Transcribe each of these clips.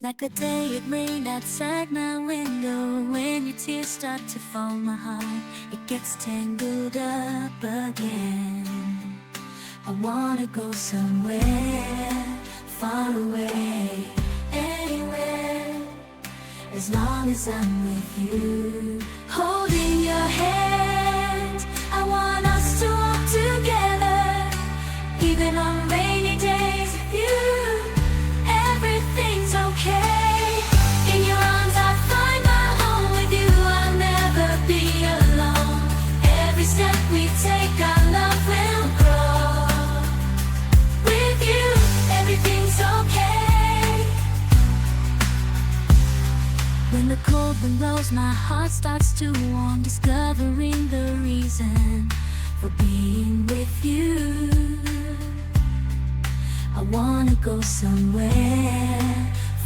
Like the day it rained outside my window. When your tears start to fall, my heart, it gets tangled up again. I wanna go somewhere far away, anywhere, as long as I'm with you. Holding your hand, I want us to walk together, even on rainy days with you. Everything's okay. In your arms I find my home. With you I'll never be alone. Every step we take our love will grow. With you everything's okay. When the cold wind blows, my heart starts to warm, discovering the reason for being with you. I wanna go somewhere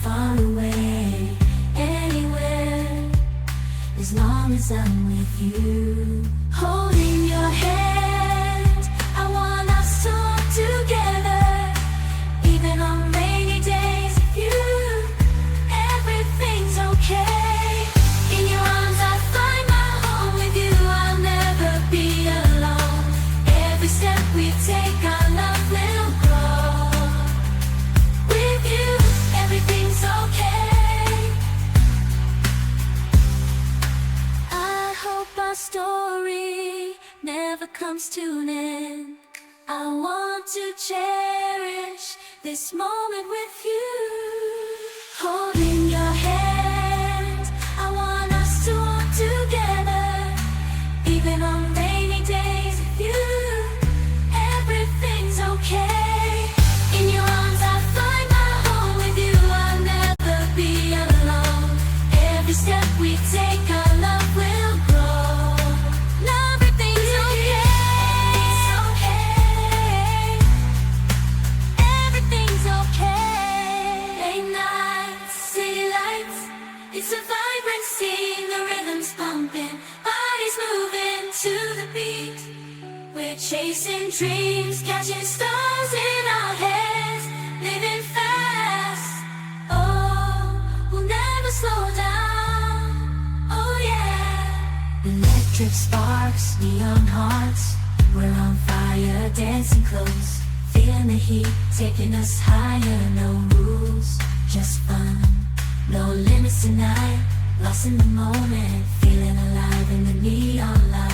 far away, anywhere, as long as I'm with you. Holding your hand, I want us to walk together, even on rainy days with you. Everything's okay. In your arms I find my home. With you I'll never be alone. Every step we take our love will grow. With you everything's okay. I hope our story never comes to an end. I want to cherish this moment with you. Holding your hand, I want us to walk together, even on rainy days with you. Everything's okay. In your arms I find my home. With you I'll never be alone. Every step we take our love will grow. Now everything's okay. Everything's okay. Late nights, city lights, it's a vibrant scene. The rhythm's pumping, bodies moving to the beat. We're chasing dreams, catching stars in our heads, living fast. Oh, we'll never slow down. Oh yeah. Electric sparks, neon hearts, we're on fire, dancing close, feeling the heat, taking us higher. No rules, just fun. No limits tonight, lost in the moment, feeling alive in the neon light.